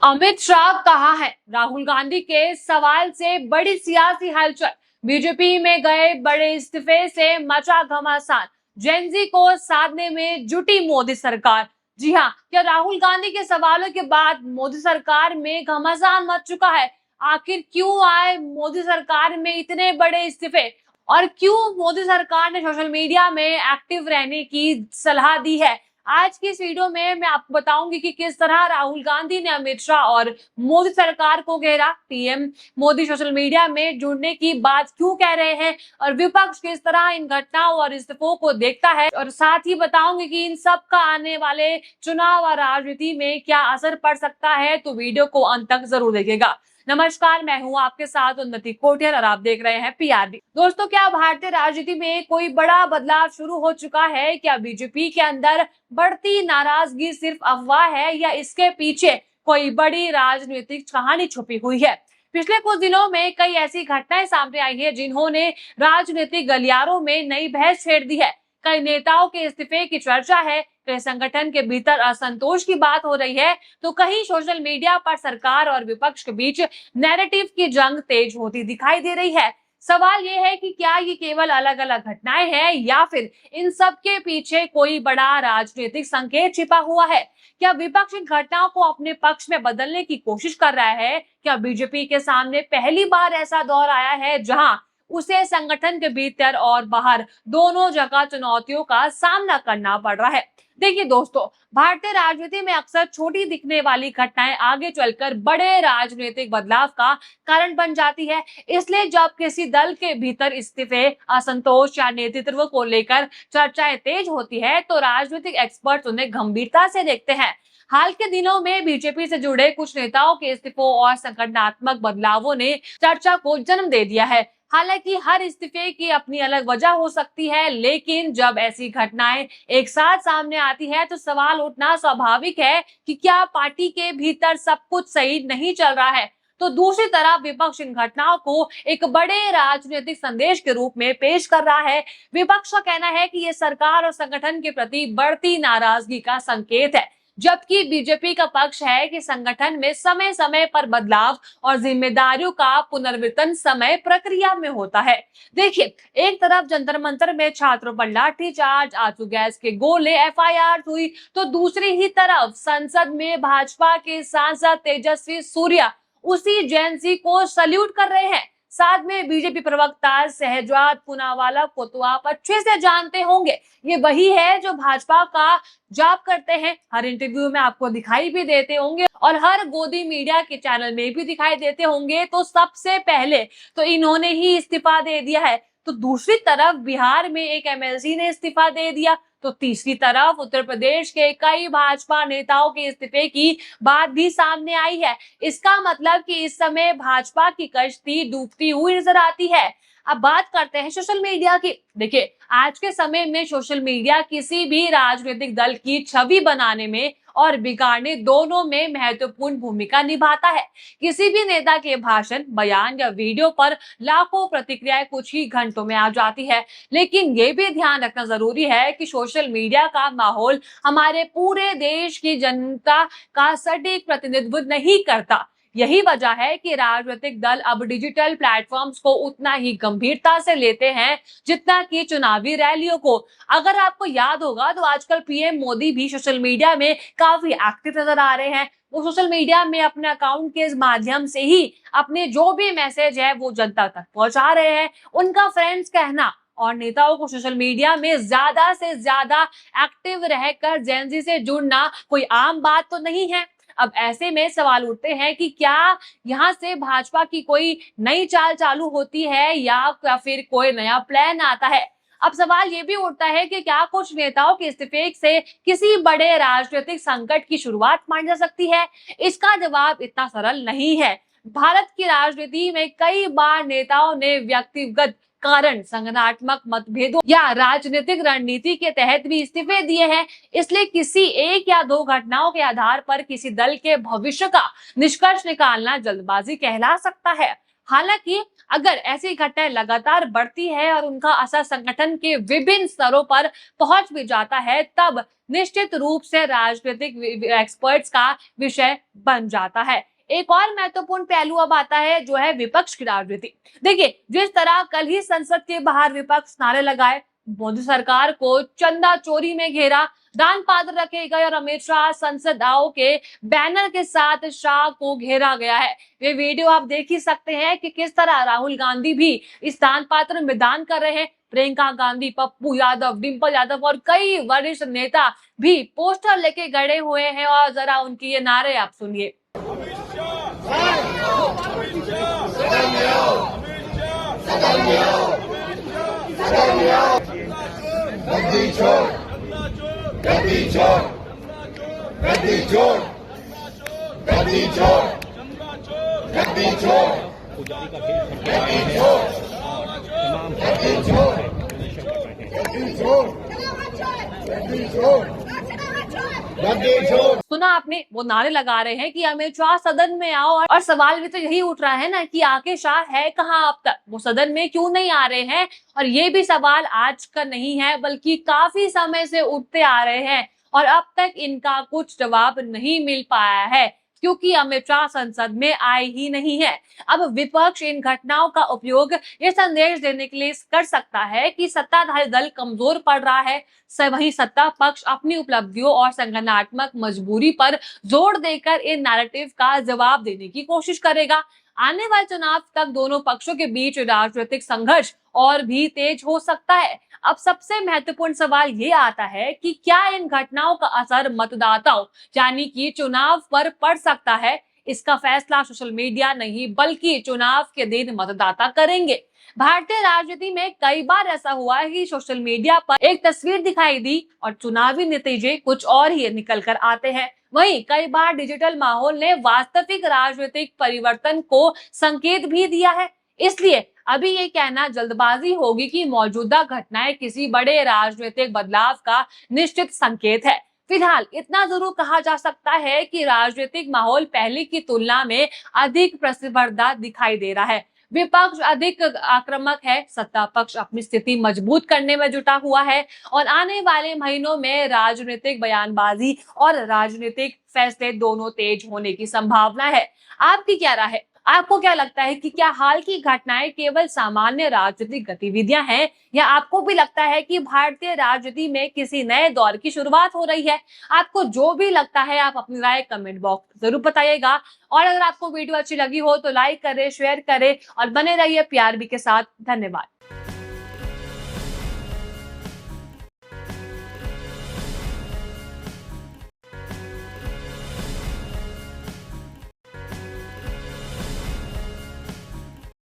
अमित शाह कहाँ है? राहुल गांधी के सवाल से बड़ी सियासी हलचल। बीजेपी में गए बड़े इस्तीफे से मचा घमासान। जेनजी को साधने में जुटी मोदी सरकार। जी हाँ, क्या राहुल गांधी के सवालों के बाद मोदी सरकार में घमासान मच चुका है? आखिर क्यों आए मोदी सरकार में इतने बड़े इस्तीफे और क्यों मोदी सरकार ने सोशल मीडिया में एक्टिव रहने की सलाह दी है? आज की इस वीडियो में मैं आपको बताऊंगी कि किस तरह राहुल गांधी ने अमित शाह और मोदी सरकार को घेरा। पीएम मोदी सोशल मीडिया में जुड़ने की बात क्यों कह रहे हैं और विपक्ष किस तरह इन घटनाओं और इस्तीफों को देखता है, और साथ ही बताऊंगी कि इन सब का आने वाले चुनाव और राजनीति में क्या असर पड़ सकता है। तो वीडियो को अंत तक जरूर देखिएगा। नमस्कार, मैं हूं आपके साथ उन्नति कोटियाल और आप देख रहे हैं पीआरडी। दोस्तों, क्या भारतीय राजनीति में कोई बड़ा बदलाव शुरू हो चुका है? क्या बीजेपी के अंदर बढ़ती नाराजगी सिर्फ अफवाह है या इसके पीछे कोई बड़ी राजनीतिक कहानी छुपी हुई है? पिछले कुछ दिनों में कई ऐसी घटनाएं सामने आई है जिन्होंने राजनीतिक गलियारों में नई बहस छेड़ दी है। कई नेताओं के इस्तीफे की चर्चा है, कई संगठन के भीतर असंतोष की बात हो रही है, तो कहीं सोशल मीडिया पर सरकार और विपक्ष के बीच नैरेटिव की जंग तेज होती दिखाई दे रही है। सवाल ये है कि क्या ये केवल अलग अलग घटनाएं हैं या फिर इन सब के पीछे कोई बड़ा राजनीतिक संकेत छिपा हुआ है? क्या विपक्ष इन घटनाओं को अपने पक्ष में बदलने की कोशिश कर रहा है? क्या बीजेपी के सामने पहली बार ऐसा दौर आया है जहां उसे संगठन के भीतर और बाहर दोनों जगह चुनौतियों का सामना करना पड़ रहा है? देखिए दोस्तों, भारतीय राजनीति में अक्सर छोटी दिखने वाली घटनाएं आगे चलकर बड़े राजनीतिक बदलाव का कारण बन जाती है। इसलिए जब किसी दल के भीतर इस्तीफे, असंतोष या नेतृत्व को लेकर चर्चाएं तेज होती है तो राजनीतिक एक्सपर्ट उन्हें गंभीरता से देखते हैं। हाल के दिनों में बीजेपी से जुड़े कुछ नेताओं के इस्तीफों और संगठनात्मक बदलावों ने चर्चा को जन्म दे दिया है। हालांकि हर इस्तीफे की अपनी अलग वजह हो सकती है, लेकिन जब ऐसी घटनाएं एक साथ सामने आती है तो सवाल उठना स्वाभाविक है कि क्या पार्टी के भीतर सब कुछ सही नहीं चल रहा है। तो दूसरी तरफ विपक्ष इन घटनाओं को एक बड़े राजनीतिक संदेश के रूप में पेश कर रहा है। विपक्ष का कहना है कि ये सरकार और संगठन के प्रति बढ़ती नाराजगी का संकेत है, जबकि बीजेपी का पक्ष है कि संगठन में समय समय पर बदलाव और जिम्मेदारियों का पुनर्वितरण समय प्रक्रिया में होता है। देखिए, एक तरफ जंतर मंतर में छात्रों पर लाठीचार्ज, आंसू गैस के गोले, एफआईआर हुई, तो दूसरी ही तरफ संसद में भाजपा के सांसद तेजस्वी सूर्या उसी जेएनजी को सल्यूट कर रहे हैं। साथ में बीजेपी प्रवक्ता शहजाद पूनावाला को तो आप अच्छे से जानते होंगे, ये वही है जो भाजपा का जॉब करते हैं, हर इंटरव्यू में आपको दिखाई भी देते होंगे और हर गोदी मीडिया के चैनल में भी दिखाई देते होंगे। तो सबसे पहले तो इन्होंने ही इस्तीफा दे दिया है, तो दूसरी तरफ बिहार में एक एमएलसी ने इस्तीफा दे दिया, तो तीसरी तरफ उत्तर प्रदेश के कई भाजपा नेताओं के इस्तीफे की बात भी सामने आई है। इसका मतलब कि इस समय भाजपा की कश्ती डूबती हुई नजर आती है। अब बात करते हैं सोशल मीडिया की। देखिए, आज के समय में सोशल मीडिया किसी भी राजनीतिक दल की छवि बनाने में और बिगाड़ने दोनों में महत्वपूर्ण भूमिका निभाता है। किसी भी नेता के भाषण, बयान या वीडियो पर लाखों प्रतिक्रियाएं कुछ ही घंटों में आ जाती है, लेकिन ये भी ध्यान रखना जरूरी है कि सोशल मीडिया का माहौल हमारे पूरे देश की जनता का सटीक प्रतिनिधित्व नहीं करता। यही वजह है कि राजनीतिक दल अब डिजिटल प्लेटफॉर्म्स को उतना ही गंभीरता से लेते हैं जितना कि चुनावी रैलियों को। अगर आपको याद होगा तो आजकल पीएम मोदी भी सोशल मीडिया में काफी एक्टिव नजर आ रहे हैं। वो सोशल मीडिया में अपने अकाउंट के माध्यम से ही अपने जो भी मैसेज है वो जनता तक पहुंचा रहे हैं। उनका फ्रेंड्स कहना और नेताओं को सोशल मीडिया में ज्यादा से ज्यादा एक्टिव रहकर जेनजी से जुड़ना कोई आम बात तो नहीं है। अब ऐसे में सवाल उठते हैं कि क्या यहाँ से भाजपा की कोई नई चाल चालू होती है या फिर कोई नया प्लान आता है। अब सवाल ये भी उठता है कि क्या कुछ नेताओं के इस्तीफे से किसी बड़े राजनीतिक संकट की शुरुआत मानी जा सकती है? इसका जवाब इतना सरल नहीं है। भारत की राजनीति में कई बार नेताओं ने व्यक्तिगत कारण, संगठनात्मक मतभेदों या राजनीतिक रणनीति के तहत भी इस्तीफे दिए हैं। इसलिए किसी एक या दो घटनाओं के आधार पर किसी दल के भविष्य का निष्कर्ष निकालना जल्दबाजी कहला सकता है। हालांकि अगर ऐसी घटनाएं लगातार बढ़ती है और उनका असर संगठन के विभिन्न स्तरों पर पहुंच भी जाता है, तब निश्चित रूप से राजनीतिक एक्सपर्ट्स का विषय बन जाता है। एक और महत्वपूर्ण पहलू अब आता है, जो है विपक्ष की राजनीति। देखिए, जिस तरह कल ही संसद के बाहर विपक्ष नारे लगाए, मोदी सरकार को चंदा चोरी में घेरा, दान पात्र रखे गए और अमित शाह संसद आओ के बैनर के साथ शाह को घेरा गया है। ये वीडियो आप देख ही सकते हैं कि किस तरह राहुल गांधी भी इस दान पात्र में दान कर रहे हैं। प्रियंका गांधी, पप्पू यादव, डिंपल यादव और कई वरिष्ठ नेता भी पोस्टर लेके गड़े हुए हैं और जरा उनकी ये नारे आप सुनिए। गद्दी छोड़, गद्दी छोड़, गद्दी छोड़, गद्दी छोड़, गद्दी छोड़, गद्दी छोड़, गद्दी छोड़, गद्दी छोड़, गद्दी छोड़, गद्दी छोड़। सुना आपने, वो नारे लगा रहे हैं कि अमित शाह सदन में आओ, और सवाल भी तो यही उठ रहा है ना कि आखिर शाह है कहाँ अब तक, वो सदन में क्यों नहीं आ रहे हैं। और ये भी सवाल आज का नहीं है, बल्कि काफी समय से उठते आ रहे हैं और अब तक इनका कुछ जवाब नहीं मिल पाया है, क्योंकि अमित शाह संसद में आए ही नहीं है। अब विपक्ष इन घटनाओं का उपयोग ये संदेश देने के लिए कर सकता है कि सत्ताधारी दल कमजोर पड़ रहा है, वहीं सत्ता पक्ष अपनी उपलब्धियों और संगठनात्मक मजबूरी पर जोर देकर इन नैरेटिव का जवाब देने की कोशिश करेगा। आने वाले चुनाव तक दोनों पक्षों के बीच राजनीतिक संघर्ष और भी तेज हो सकता है। अब सबसे महत्वपूर्ण सवाल ये आता है कि क्या इन घटनाओं का असर मतदाताओं यानी कि चुनाव पर पड़ सकता है। इसका फैसला सोशल मीडिया नहीं, बल्कि चुनाव के दिन मतदाता करेंगे। भारतीय राजनीति में कई बार ऐसा हुआ है कि सोशल मीडिया पर एक तस्वीर दिखाई दी और चुनावी नतीजे कुछ और ही निकल कर आते हैं। वहीं कई बार डिजिटल माहौल ने वास्तविक राजनीतिक परिवर्तन को संकेत भी दिया है। इसलिए अभी ये कहना जल्दबाजी होगी कि मौजूदा घटनाएं किसी बड़े राजनीतिक बदलाव का निश्चित संकेत है। फिलहाल इतना जरूर कहा जा सकता है कि राजनीतिक माहौल पहले की तुलना में अधिक प्रतिस्पर्धा दिखाई दे रहा है। विपक्ष अधिक आक्रामक है, सत्ता पक्ष अपनी स्थिति मजबूत करने में जुटा हुआ है और आने वाले महीनों में राजनीतिक बयानबाजी और राजनीतिक फैसले दोनों तेज होने की संभावना है। आपकी क्या राय है? आपको क्या लगता है कि क्या हाल की घटनाएं केवल सामान्य राजनीतिक गतिविधियां हैं, या आपको भी लगता है कि भारतीय राजनीति में किसी नए दौर की शुरुआत हो रही है? आपको जो भी लगता है आप अपनी राय कमेंट बॉक्स जरूर बताइएगा। और अगर आपको वीडियो अच्छी लगी हो तो लाइक करें, शेयर करें और बने रहिए PRB के साथ। धन्यवाद।